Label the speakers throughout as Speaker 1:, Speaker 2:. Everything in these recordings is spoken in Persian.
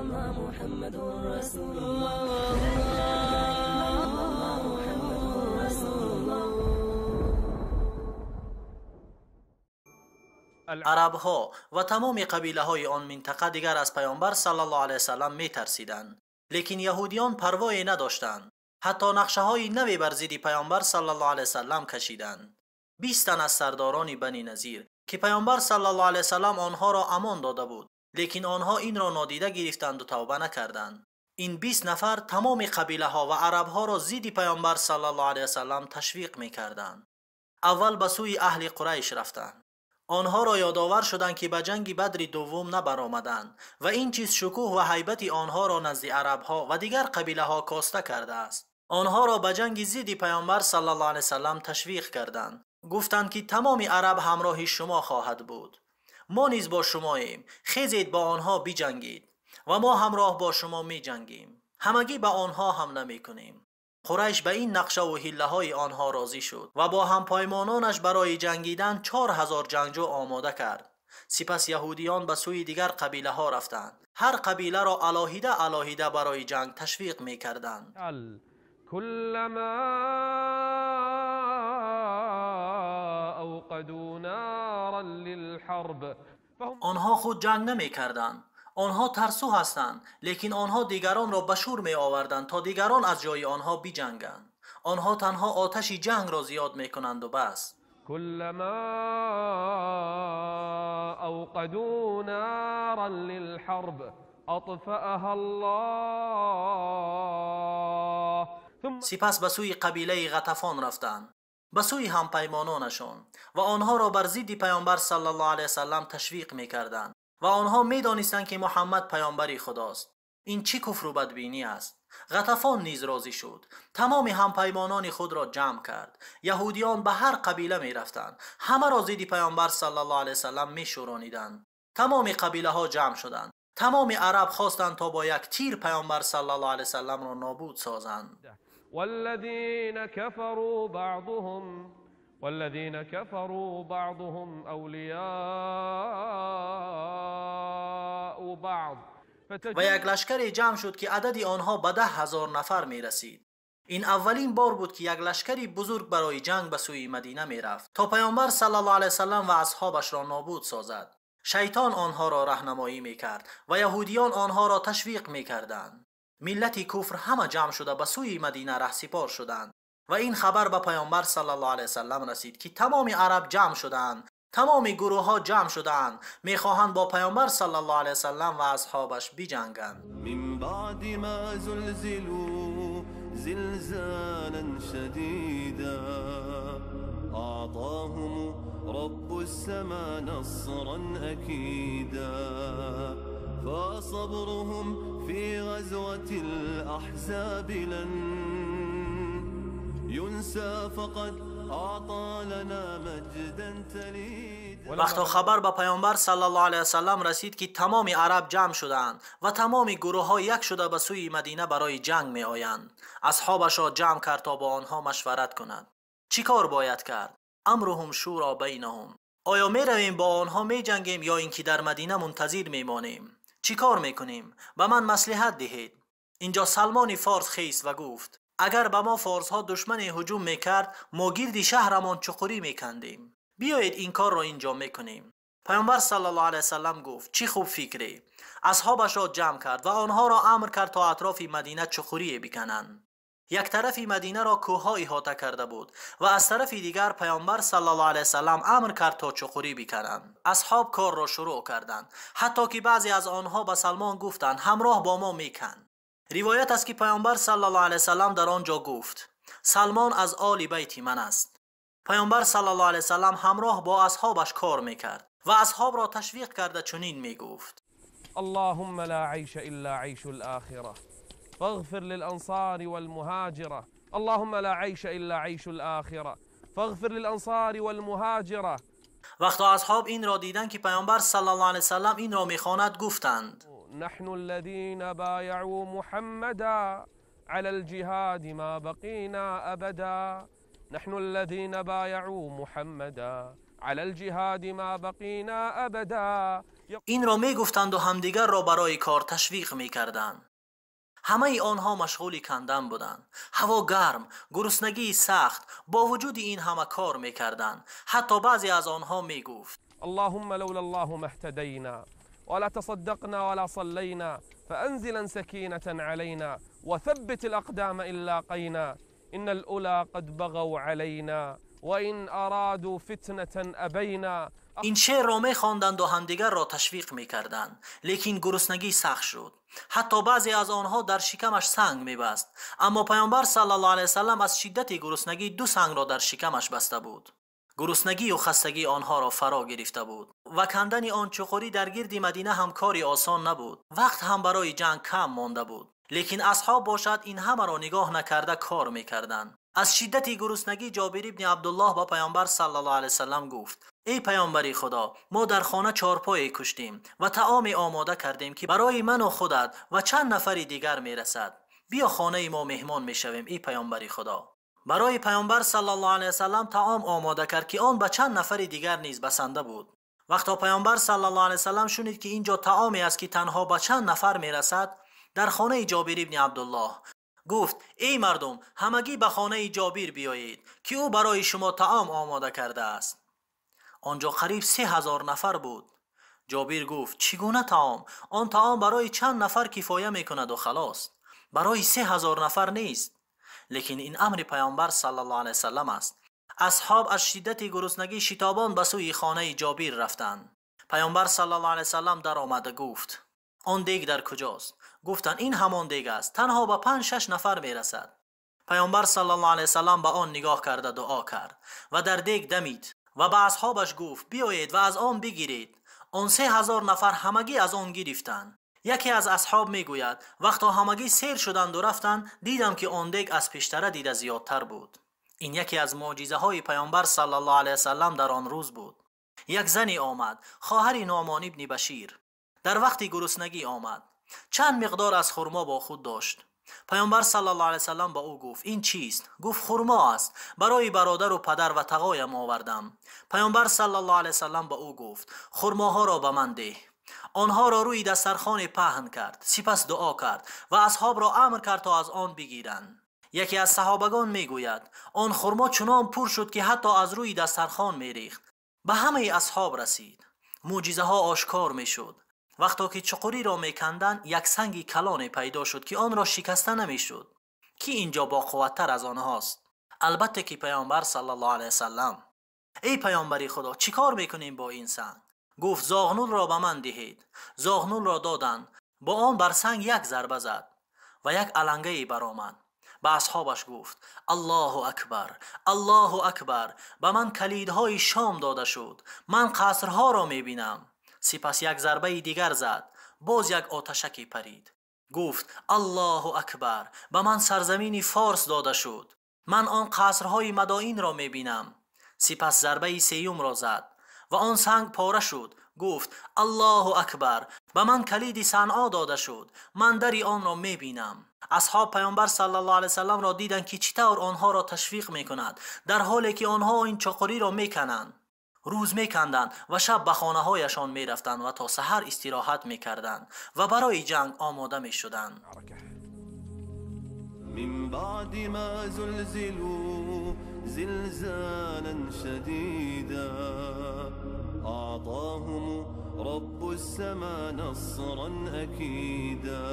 Speaker 1: محمد رسول الله.
Speaker 2: عربها و تمام قبیله های آن منطقه دیگر از پیامبر صلی الله علیه وسلم می ترسیدند، لیکن یهودیان پروایی نداشتند. حتی نقشه های نوی بر ضد پیامبر صلی الله علیه وسلم کشیدند. 20 تن از سرداران بنی نظیر که پیامبر صلی الله علیه وسلم آنها را امان داده بود، لیکن آنها این را نادیده گرفتند و توبه نکردند. این 20 نفر تمام قبیله ها و عرب ها را ضد پیامبر صلی الله علیه وسلم تشویق می کردند. اول به سوی اهل قریش رفتند. آنها را یادآور شدند که به جنگ بدر دوم نبرآمدند و این چیز شکوه و هیبت آنها را نزد عرب ها و دیگر قبیله ها کاسته کرده است. آنها را به جنگ ضد پیامبر صلی الله علیه وسلم تشویق کردند. گفتند که تمام عرب همراه شما خواهد بود. ما نیز با شماییم. خیزید با آنها بجنگید و ما همراه با شما می جنگیم. همگی به آنها هم نمی کنیم. قریش به این نقشه و حیله های آنها راضی شد و با همپایمانانش برای جنگیدن 4000 جنگجو آماده کرد. سپس یهودیان به سوی دیگر قبیله ها رفتند. هر قبیله را علاهیده برای جنگ تشویق می کردند.
Speaker 3: كلما اوقدوا نارا للحرب
Speaker 2: آنها خود جنگ نمی کردند. آنها ترسو هستند، لیکن آنها دیگران را به شور می آوردند تا دیگران از جای آنها بجنگند. آنها تنها آتش جنگ را زیاد می کنند و بس.
Speaker 3: كلما اوقدوا نارا للحرب اطفأها الله.
Speaker 2: سپس به سوی قبیله غطفان رفتند، به سوی همپیمانانشان، و آنها را بر ضد پیامبر صلی الله علیه وسلم تشویق می کردند و آنها می دانستند که محمد پیامبری خداست. این چه کفر و بدبینی است. غطفان نیز راضی شد. تمام همپیمانان خود را جمع کرد. یهودیان به هر قبیله می رفتند. همه را ضد پیامبر صلی الله علیه وسلم می شورانیدند. تمام قبیله ها جمع شدند. تمام عرب خواستند تا با یک تیر پیامبر صلی الله علیه وسلم را نابود سازند.
Speaker 3: والذین كفروا بعضهم اولیاء بعض.
Speaker 2: و یک لشکری جمع شد که عدد آنها به 10,000 نفر می رسید. این اولین بار بود که یک لشکری بزرگ برای جنگ به سوی مدینه می رفت تا پیامبر صلی الله علیه وسلم و اصحابش را نابود سازد. شیطان آنها را راهنمایی می کرد و یهودیان آنها را تشویق می کردند. ملت کفر همه جمع شده به سوی مدینه رهسپار شدند و این خبر به پیامبر صلی الله علیه وسلم رسید که تمام عرب جمع شدند. تمام گروه ها جمع شدند، میخواهند با پیامبر صلی الله علیه وسلم و اصحابش بجنگند.
Speaker 4: من بعد ما زلزلوا زلزالا شديدا اعطاهم رب السما نصرا اكيدا فصبرهم في غزوة الاحزاب لن ينسى فقد
Speaker 2: وقتا خبر به پیامبر صلی الله علیه وسلم رسید که تمام عرب جمع شدند و تمام گروه ها یک شده به سوی مدینه برای جنگ می آیند، اصحابش را جمع کرد تا با آنها مشورت کند. چی کار باید کرد؟ امرهم شورا بینهم. آیا می رویم با آنها می جنگیم یا اینکه در مدینه منتظر می مانیم؟ چی کار می کنیم؟ به من مصلحت دهید. اینجا سلمان فارس خیست و گفت اگر به ما فارس ها دشمن هجوم میکرد ما گرد شهرمان چقوری میکندیم. بیایید این کار را اینجا میکنیم. پیامبر صلی الله علیه وسلم گفت چی خوب فکری. اصحابش را جمع کرد و آنها را امر کرد تا اطراف مدینه چقوری بکنند. یک طرف مدینه را کوهها احاطه کرده بود و از طرف دیگر پیامبر صلی الله علیه وسلم امر کرد تا چقوری بکنند. اصحاب کار را شروع کردند، حتی که بعضی از آنها به سلمان گفتند همراه با ما میکن. روایت است که پیامبر صلی الله علیه وسلم در آنجا گفت سلمان از آل بیت من است. پیامبر صلی الله علیه وسلم همراه با اصحابش کار میکرد و اصحاب را تشویق کرده چنین میگفت
Speaker 3: اللهم لا عيش الا عيش الاخره فاغفر للانصار والمهاجره. اللهم لا عيش الا عيش الاخره فاغفر للانصار والمهاجره.
Speaker 2: وقتا اصحاب این را دیدند که پیامبر صلی الله علیه وسلم این را میخواند گفتند
Speaker 3: نحن الذين بايعوا محمدا على الجهاد ما بقينا أبدا. نحن الذين بايعوا محمدا على الجهاد ما بقينا أبدا.
Speaker 2: این را می گفتند و همدیگر را برای کار تشویق می کردند. همه آنها مشغول کندن بودند. هوا گرم، گرسنگی سخت، با وجود این همه کار می کردند. حتی بعضی از آنها می گفت
Speaker 3: اللهم لولا الله ما اهتدينا ولا تصدقنا ولا صلينا فأنزلا سكينة علينا وثبت الأقدام إن لاقينا إن الأولى قد بغوا علينا وإن أرادوا فتنة أبينا.
Speaker 2: این شعر را می خواندند و همدیگر را تشویق می کردند. لیکن گرسنگی سخت شد. حتی بعضی از آنها در شکمش سنگ می بست. اما پیامبر صلی الله علیه وسلم از شدت گرسنگی 2 سنگ را در شکمش بسته بود. گرسنگی و خستگی آنها را فرا گرفته بود و کندن آن چقوری در گرد مدینه هم کاری آسان نبود. وقت هم برای جنگ کم مانده بود. لیکن اصحاب باشد این همه را نگاه نکرده کار می کردند. از شدت گرسنگی جابر ابن عبدالله با پیامبر صلی الله علیه وسلم گفت ای پیامبری خدا، ما در خانه چارپای کشتیم و طعام آماده کردیم که برای من و خودت و چند نفر دیگر می رسد. بیا خانه ما مهمان می شویم ای پیامبری خدا. برای پیامبر صلی الله علیه وسلم طعام آماده کرد که آن به چند نفر دیگر نیز بسنده بود. وقتی پیامبر صلی الله علیه وسلم شنید که اینجا طعامی است که تنها به چند نفر می رسد، در خانه جابر ابن عبدالله گفت ای مردم، همگی به خانه جابر بیایید که او برای شما طعام آماده کرده است. آنجا قریب 3000 نفر بود. جابر گفت چگونه طعام؟ آن طعام برای چند نفر کفایه میکند و خلاص، برای 3000 نفر نیست. لیکن این امر پیامبر صلی الله علیه وسلم است. اصحاب از شدت گرسنگی شتابان به سوی خانه جابر رفتند. پیامبر صلی الله علیه وسلم در آمد گفت آن دیگ در کجاست؟ گفتند این همان دیگ است، تنها به 5-6 نفر میرسد. پیامبر صلی الله علیه وسلم به آن نگاه کرده دعا کرد و در دیگ دمید و به اصحابش گفت بیایید و از آن بگیرید. آن 3000 نفر همگی از آن گرفتند. یکی از اصحاب میگوید وقتا همگی سیر شدند و رفتند، دیدم که آن دیگ از پیشتر دیده زیادتر بود. این یکی از معجزه های پیامبر صلی الله علیه وسلم در آن روز بود. یک زنی آمد، خواهر نعمان ابن بشیر. در وقتی گرسنگی آمد، چند مقدار از خرما با خود داشت. پیامبر صلی الله علیه وسلم با او گفت این چیست؟ گفت خرما است، برای برادر و پدر و تقایم آوردم. پیامبر صلی الله علیه وسلم با او گفت خرماها را به من ده. آنها را روی دسترخوان پهن کرد، سپس دعا کرد و اصحاب را امر کرد تا از آن بگیرند. یکی از صحابگان میگوید آن خرما چنان پر شد که حتی از روی دسترخوان میریخت. به همه اصحاب رسید. معجزه ها آشکار میشد. وقتی که چقوری را میکندند، یک سنگی کلان پیدا شد که آن را شکسته نمیشد. کی اینجا با قوتتر از آنهاست؟ البته که پیامبر صلی الله علیه وسلم. ای پیامبری خدا، چیکار میکنیم با این سنگ؟ گفت زاغنول را به من دهید. زاغنول را دادند. با آن بر سنگ یک ضربه زد و یک علنگه برآمد. به اصحابش گفت الله اکبر، الله اکبر، به من کلیدهای شام داده شد، من قصرها را میبینم. سپس یک ضربه دیگر زد، باز یک آتشکی پرید. گفت الله اکبر، به من سرزمین فارس داده شد، من آن قصرهای مدائن را میبینم. سپس ضربه سیوم را زد و آن سنگ پاره شد. گفت الله اکبر، به من کلید صنعا داده شد، من دری آن را میبینم. اصحاب پیامبر صلی الله علیه وسلم را دیدند که چطور آنها را تشویق میکند، در حالی که آنها این چقوری را میکنند. روز میکندند و شب به خانه هایشان میرفتند و تا سحر استراحت میکردند و برای جنگ آماده میشدند.
Speaker 4: من بعد ما زلزلوا زلزالا شديدا أعطاهم رب السماء نصرا أكيدا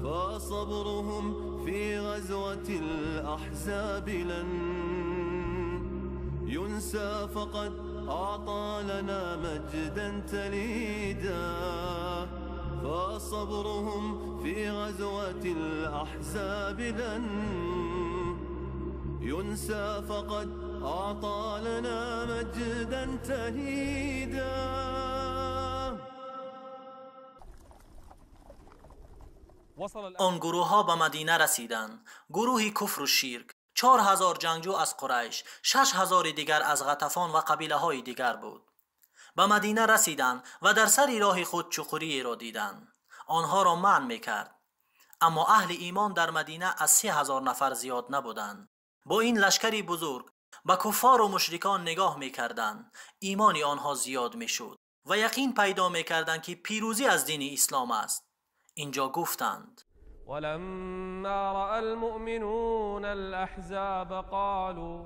Speaker 4: فصبرهم في غزوة الأحزاب لن ينسى فقد أعطى لنا مجدا تليدا فصبرهم في غزوة الأحزاب لن ينسى فقد أعطى لنا مجدا تليدا.
Speaker 2: آن گروه ها به مدینه رسیدند. گروهی کفر و شرک، 4000 جنگجو از قریش، 6000 دیگر از غطفان و قبیله های دیگر بود. به مدینه رسیدند و در سر راه خود چقوری را دیدند. آنها را منع میکرد. اما اهل ایمان در مدینه از 3000 نفر زیاد نبودند. با این لشکری بزرگ به کفار و مشرکان نگاه میکردند. ایمان آنها زیاد میشد. و یقین پیدا میکردند که پیروزی از دین اسلام است. اینجا گفتند
Speaker 3: ولما رأى المؤمنون الأحزاب قالوا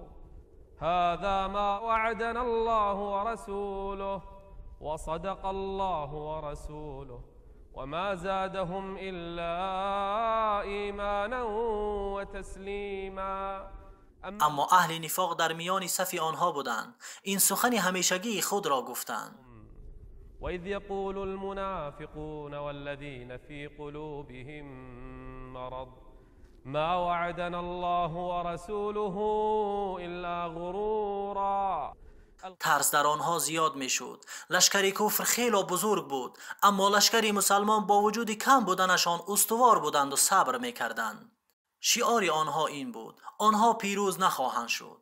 Speaker 3: هذا ما وعدنا الله ورسوله وصدق الله ورسوله وما زادهم إلا إيمانا وتسليما.
Speaker 2: اما اهل نفاق در میان صف آنها بودند. این سخن همیشگی خود را گفتند.
Speaker 3: وإذ يقول المنافقون والذين في قلوبهم مرض ما وعدنا الله ورسوله إلا غرورا.
Speaker 2: ترس در آنها زیاد می شد. لشکر کفر خیلی بزرگ بود، اما لشکر مسلمان با وجود کم بودنشان استوار بودند و صبر می کردند. شعار آنها این بود: آنها پیروز نخواهند شد.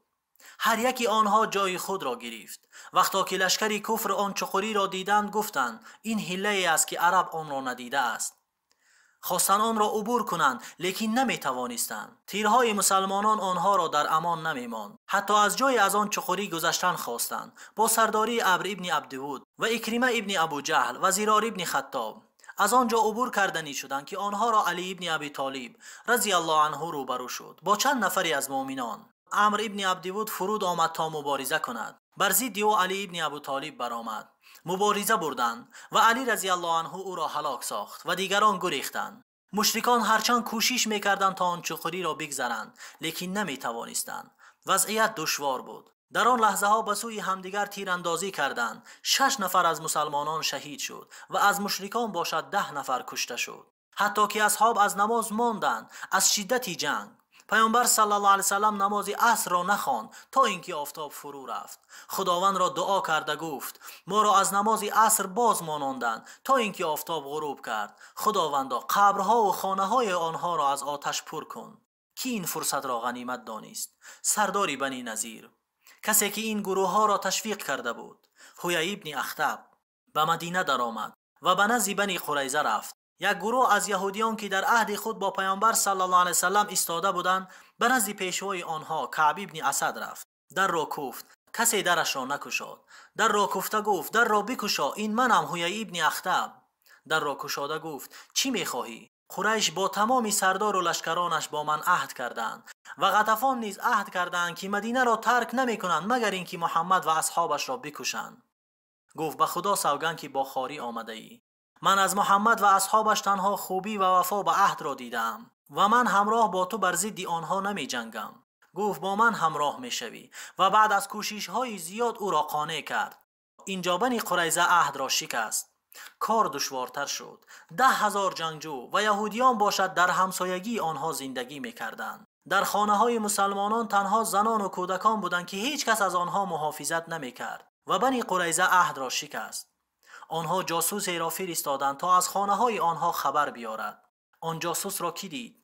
Speaker 2: هر یکی آنها جای خود را گرفت. وقتا که لشکر کفر آن چقری را دیدند گفتند این حیله است که عرب آن را ندیده است. خواستند آن را عبور کنند لیکن نمی توانستند. تیرهای مسلمانان آنها را در امان نمی ماند. حتی از جای از آن چقری گذشتن خواستند. با سرداری عمرو ابن عبدود و اکرمه ابن ابو جهل و زرار ابن خطاب از آنجا عبور کردنی شدند که آنها را علی ابن ابی طالب رضی الله عنه روبرو شد با چند نفری از مؤمنان. عمرو ابن عبدود فرود آمد تا مبارزه کند. بر ضد او علی ابن ابو طالب برآمد. مبارزه بردند و علی رضی الله عنه او را هلاک ساخت و دیگران گریختند. مشرکان هرچند کوشش میکردند تا آن چقری را بگذرند لیکن نمیتوانستند. وضعیت دشوار بود. در آن لحظه ها به سوی همدیگر تیراندازی کردند. 6 نفر از مسلمانان شهید شد و از مشرکان باشد 10 نفر کشته شد. حتی که اصحاب از نماز ماندند از شدت جنگ. پیامبر صلی الله علیه وسلم نماز عصر را نخواند تا اینکه آفتاب فرو رفت. خداوند را دعا کرده گفت ما را از نماز عصر باز ماناندند تا اینکه آفتاب غروب کرد. خداوندا قبرها و خانه های آنها را از آتش پر کن. کی این فرصت را غنیمت دانست؟ سرداری بنی نظیر، کسی که این گروه ها را تشویق کرده بود. حوی ابن اخطب به مدینه درآمد و به نزد بنی قریظه رفت. یک گروه از یهودیان که در عهد خود با پیامبر صلی الله علیه وسلم ایستاده بودند به نزد پیشوای آنها کعب ابن اسد رفت. در را کوفت، کسی درش را نکشاد. در را کوفته گفت در را بکشا، این منم حوی ابن اخطب. در را کشاده گفت چی میخواهی؟ قریش با تمام سردار و لشکرانش با من عهد کردند و غطفان نیز عهد کردند که مدینه را ترک نمی کنند مگر اینکه محمد و اصحابش را بکشند. گفت به خدا سوگند که با خاری آمده ای. من از محمد و اصحابش تنها خوبی و وفا به عهد را دیدم و من همراه با تو بر ضد آنها نمی جنگم. گفت با من همراه می شوی و بعد از کوشش های زیاد او را قانع کرد. اینجا بنی قریظه عهد را شکست. کار دشوارتر شد. 10,000 جنگجو و یهودیان باشد در همسایگی آنها زندگی می کردند. در خانه های مسلمانان تنها زنان و کودکان بودند که هیچ کس از آنها محافظت نمی کرد و بنی قریظه عهد را شکست. آنها جاسوسی را فرستادند تا از خانه های آنها خبر بیارد. آن جاسوس را کی دید؟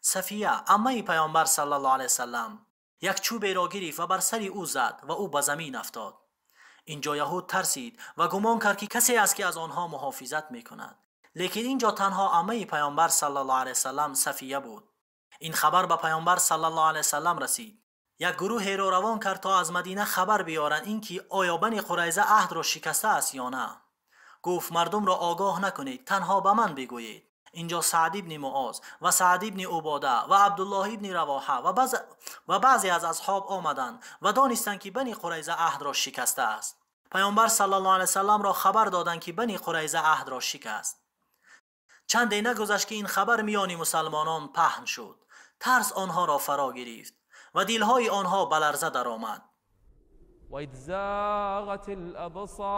Speaker 2: صفیه عمه پیامبر صلی الله علیه وسلم یک چوب را گرفت و بر سر او زد و او به زمین افتاد. اینجا یهود ترسید و گمان کرد که کسی است که از آنها محافظت میکند. لیکن اینجا تنها عمه پیامبر صلی الله علیه وسلم صفیه بود. این خبر به پیامبر صلی الله علیه وسلم رسید. یک گروه را روان کرد تا از مدینه خبر بیارند اینکه آیا بنی قریظه عهد را شکسته است یا نه. گفت مردم را آگاه نکنید، تنها به من بگویید. اینجا سعد ابن معاذ و سعد ابن عباده و عبدالله ابن رواحه و بعضی از اصحاب آمدند و دانستند که بنی قریظه عهد را شکسته است. پیامبر صلی الله علیه وسلم را خبر دادند که بنی قریظه عهد را شکست. چندی نگذشت که این خبر میان مسلمانان پهن شد. ترس آنها را فرا گرفت و دلهای آنها به لرزه درآمد.
Speaker 3: وإذ زاغت الأبصار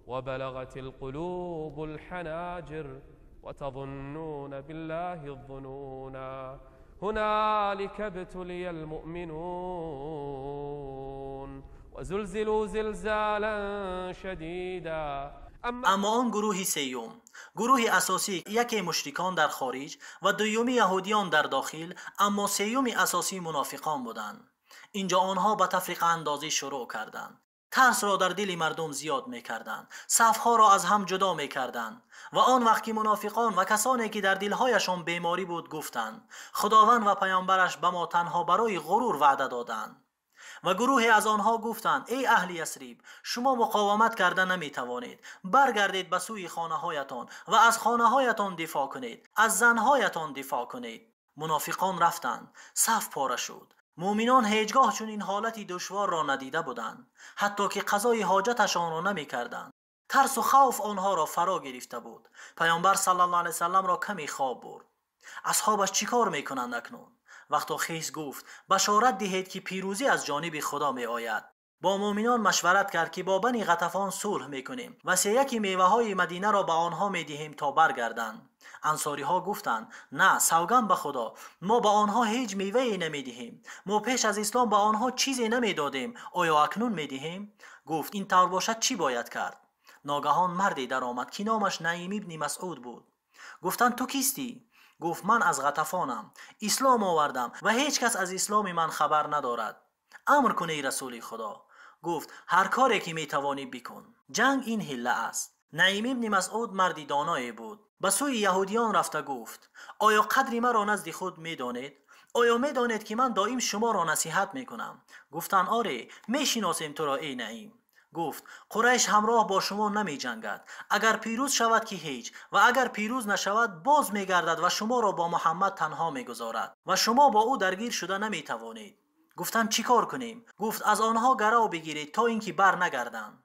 Speaker 3: وبلغت القلوب الحناجر وتظنون بالله الظنونا هنالك ابتلي المؤمنون وزلزلوا زلزالا شديدا.
Speaker 2: اما آن گروه سیوم، گروه اساسی یکی مشرکان در خارج و دومی یهودیان در داخل، اما سیوم اساسی منافقان بودند. اینجا آنها به تفریق اندازی شروع کردند. ترس را در دل مردم زیاد میکردند. صفها را از هم جدا میکردند و آن وقت که منافقان و کسانی که در دلهایشان بیماری بود گفتند خداوند و پیامبرش به ما تنها برای غرور وعده دادند. و گروهی از آنها گفتند ای اهل یثریب، شما مقاومت کرده نمی توانید، برگردید به سوی خانه هایتان و از خانه هایتان دفاع کنید، از زنهایتان دفاع کنید. منافقان رفتند، صف پاره شد. مؤمنان هیچگاه چون این حالتی دشوار را ندیده بودند، حتی که قضای حاجتشان را نمی کردند. ترس و خوف آنها را فرا گرفته بود. پیامبر صلی الله علیه وسلم را کمی خواب برد. اصحابش چیکار میکنند اکنون؟ وقتا خیز گفت بشارت دهید که پیروزی از جانب خدا می آید. با مؤمنان مشورت کرد که با بنی غطفان صلح میکنیم و یکی میوه های مدینه را به آنها میدهیم تا برگردند. انصاری ها گفتند نه، سوگند به خدا، ما به آنها هیچ میوه نمیدهیم. ما پیش از اسلام به آنها چیزی نمیدادیم، آیا اکنون میدهیم؟ گفت این طور باشد چی باید کرد؟ ناگهان مردی در آمد که نامش نعیم ابن مسعود بود. گفتند تو کیستی؟ گفت من از غطفانم، اسلام آوردم و هیچ کس از اسلام من خبر ندارد. امر کنه ای رسول خدا. گفت هر کاری که میتوانی بکن، جنگ این حله است. نعیم ابن مسعود مردی دانایی بود. به سوی یهودیان رفته گفت آیا قدر مرا نزد خود میدانید؟ آیا میدانید که من دائم شما را نصیحت میکنم؟ گفتند آره، میشناسیم تو را ای نعیم. گفت قریش همراه با شما نمی جنگد، اگر پیروز شود که هیچ، و اگر پیروز نشود باز می گردد و شما را با محمد تنها می گذارد و شما با او درگیر شده نمی توانید. گفتند چی کار کنیم؟ گفت از آنها گرو بگیرید تا اینکه بر نگردند.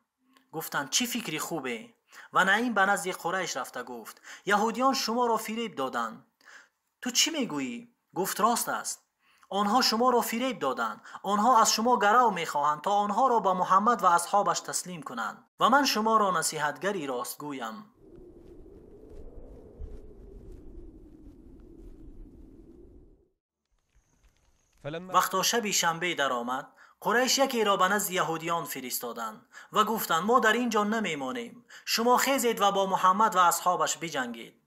Speaker 2: گفتند چی فکری خوبه؟ و نعیم به نزد قریش رفته گفت یهودیان شما را فریب دادند. تو چی میگویی؟ گفت راست است، آنها شما را فریب دادند. آنها از شما گرو میخواهند تا آنها را به محمد و اصحابش تسلیم کنند و من شما را نصیحتگری راست گویم. وقتا شبی شنبه در آمد، قریش یکی را به نزد یهودیان فرستادند و گفتند ما در اینجا نمیمانیم، شما خیزید و با محمد و اصحابش بجنگید.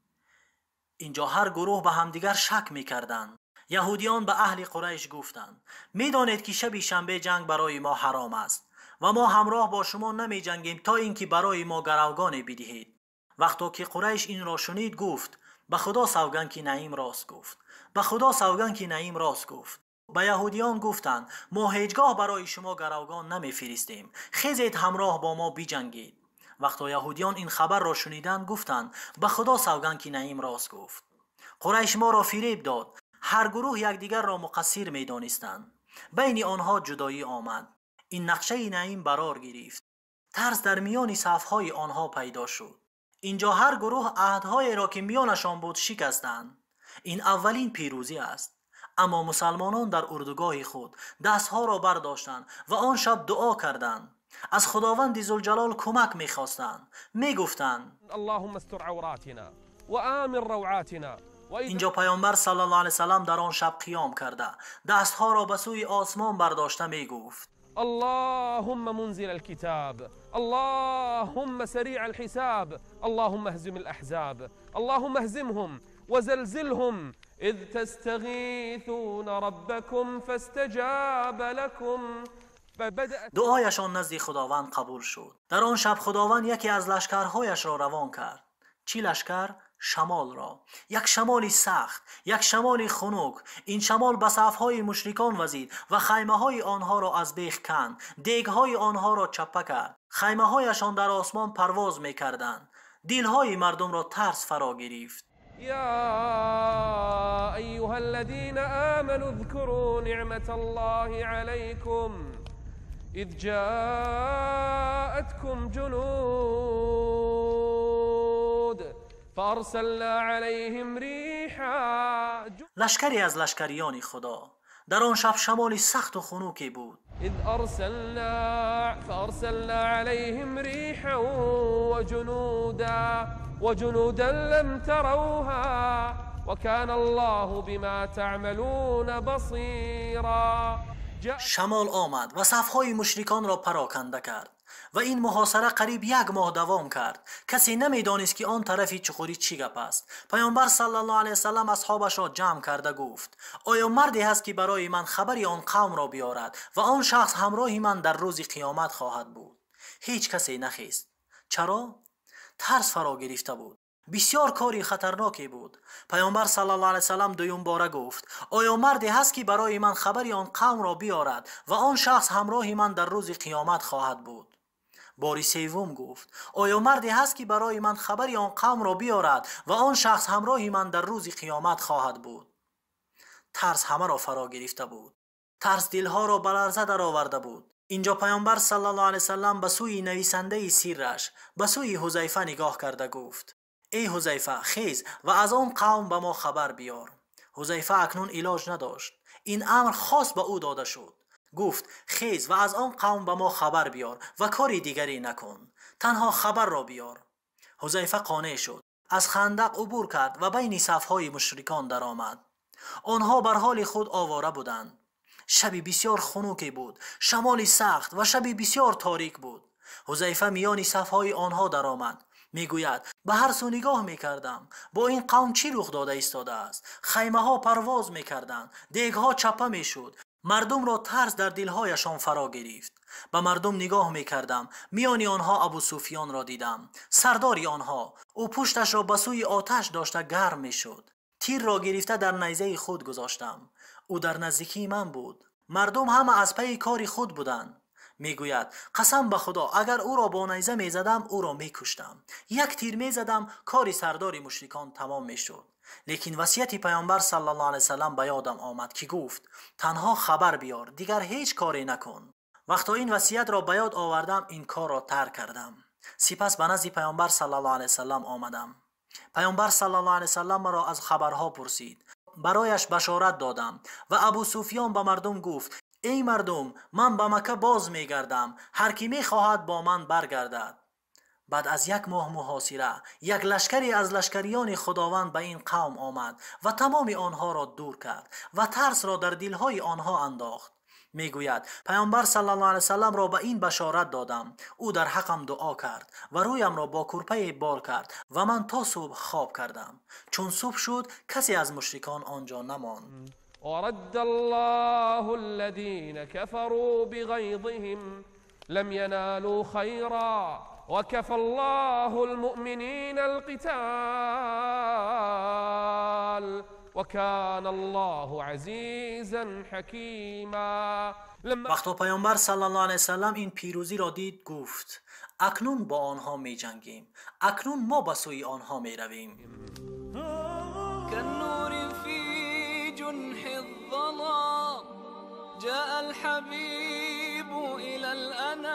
Speaker 2: اینجا هر گروه به همدیگر شک میکردند. یهودیان به اهل قریش گفتند میدانید که شب شنبه جنگ برای ما حرام است و ما همراه با شما نمی جنگیم تا اینکه برای ما گروگانی بدهید. وقتی که قریش این را شنید گفت به خدا سوگند که نعیم راست گفت، به خدا سوگند که نعیم راست گفت. به یهودیان گفتند ما هیچگاه برای شما گروگان نمی فرستیم، خیزید همراه با ما بجنگید. وقتی یهودیان این خبر را شنیدند گفتند به خدا سوگند که نعیم راست گفت. قریش ما را فریب داد. هر گروه یکدیگر را مقصر می دانستند. بین آنها جدایی آمد. این نقشه نعیم برار گرفت. ترس در میان صفهای آنها پیدا شد. اینجا هر گروه عهدهای را که میانشان بود شکستند. این اولین پیروزی است. اما مسلمانان در اردوگاه خود دستها را برداشتند و آن شب دعا کردند. از خداوند ذوالجلال کمک می‌خواستند. میگفتند
Speaker 3: اللهم استر عوراتنا و آمن روعاتنا.
Speaker 2: اینجا پیامبر صلی الله علیه وسلم در آن شب قیام کرده دستها را به سوی آسمان برداشته میگفت
Speaker 3: اللهم منزل الكتاب، اللهم سريع الحساب، اللهم اهزم الأحزاب، اللهم اهزمهم وزلزلهم إذ تستغيثون ربكم فاستجاب لكم.
Speaker 2: دعایشان نزد خداوند قبول شد. در آن شب خداوند یکی از لشکرهایش را روان کرد. چی لشکر؟ شمال را. یک شمالی سخت، یک شمالی خنک. این شمال به صفهای مشرکان وزید و خیمه های آنها را از بیخ کند، دیگ های آنها را چپه کرد. خیمه هایشان در آسمان پرواز می کردند. دل های مردم را ترس فرا گرفت.
Speaker 3: یا ایها الذین آمنوا اذکروا نعمت الله علیکم اذ جاءتكم جنود فارسلنا عليهم ريحا.
Speaker 2: لشکری از لشکریان خدا. در آن شب شمالی سخت و خنوکی بود.
Speaker 3: اذ فارسلنا عليهم ريحا وجنودا لم تروها وكان الله بما تعملون بصيرا.
Speaker 2: شمال آمد و صفهای مشرکان را پراکنده کرد و این محاصره قریب 1 ماه دوام کرد. کسی نمیدانست که آن طرفی چخوری چی گپ است. پیامبر صلی الله علیه وسلم اصحابش را جمع کرده گفت آیا مردی هست که برای من خبری آن قوم را بیارد و آن شخص همراه من در روز قیامت خواهد بود؟ هیچ کسی نخیست. چرا؟ ترس فرا گرفته بود. بسیار کاری خطرناکی بود. پیامبر صلی الله علیه وسلم دویم باره گفت: آیا مردی هست که برای من خبری آن قوم را بیارد و آن شخص همراه من در روز قیامت خواهد بود؟ باری سوم گفت: آیا مردی هست که برای من خبری آن قوم را بیارد و آن شخص همراه من در روز قیامت خواهد بود؟ ترس همه را فرا گرفته بود. ترس دلها را به لرزه در آورده بود. اینجا پیامبر صلی الله علیه وسلم به سوی نویسنده سیرش، به سوی حذیفه نگاه کرده گفت: ای حذیفه، خیز و از آن قوم به ما خبر بیار. حذیفه اکنون علاج نداشت. این امر خاص به او داده شد. گفت: خیز و از آن قوم به ما خبر بیار و کاری دیگری نکن، تنها خبر را بیار. حذیفه قانع شد، از خندق عبور کرد و بین صفهای مشرکان درآمد. آنها بر حال خود آواره بودند. شبی بسیار خنوکی بود، شمالی سخت و شبی بسیار تاریک بود. حذیفه میان صفهای آنها درآمد. میگوید: به هر سو نگاه میکردم، با این قوم چی رخ داده ایستاده است؟ خیمه ها پرواز میکردند، دیگ ها چپه میشد، مردم را ترس در دلهایشان فرا گرفت. به مردم نگاه میکردم، میان آنها ابو سفیان را دیدم، سرداری آنها. او پشتش را به سوی آتش داشته گرم میشد. تیر را گرفته در نیزه خود گذاشتم. او در نزدیکی من بود. مردم همه از پی کار خود بودند. میگوید: قسم به خدا اگر او را با نیزه میزدم او را میکشتم. یک تیر میزدم کار سردار مشرکان تمام میشد. لیکن وصیت پیامبر صلی الله علیه وسلم به یادم آمد که گفت: تنها خبر بیار، دیگر هیچ کاری نکن. وقتا این وصیت را به یاد آوردم، این کار را ترک کردم. سپس به نزد پیامبر صلی الله علیه وسلم آمدم. پیامبر صلی الله علیه وسلم مرا از خبرها پرسید. برایش بشارت دادم و ابو سفیان به مردم گفت: ای مردم، من به مکه باز میگردم، هر کی میخواهد با من برگردد. بعد از 1 ماه محاصره، یک لشکری از لشکریان خداوند به این قوم آمد و تمام آنها را دور کرد و ترس را در دلهای آنها انداخت. میگوید: پیامبر صلی الله علیه وسلم را به این بشارت دادم. او در حقم دعا کرد و رویم را با کرپه بال کرد و من تا صبح خواب کردم. چون صبح شد کسی از مشرکان آنجا نماند.
Speaker 3: ورد الله الذين كفروا بغيظهم لم ينالوا خيرا وكفى الله المؤمنين القتال وكان الله عزيزا حكيما.
Speaker 2: وقتا پیامبر صلی الله علیه وسلم این پیروزی را دید، گفت: اکنون با آنها می جنگیم، اکنون ما به سوی آنها می رویم.
Speaker 1: كالنور في جنح الظلام جاء الحبيب إلى الأنام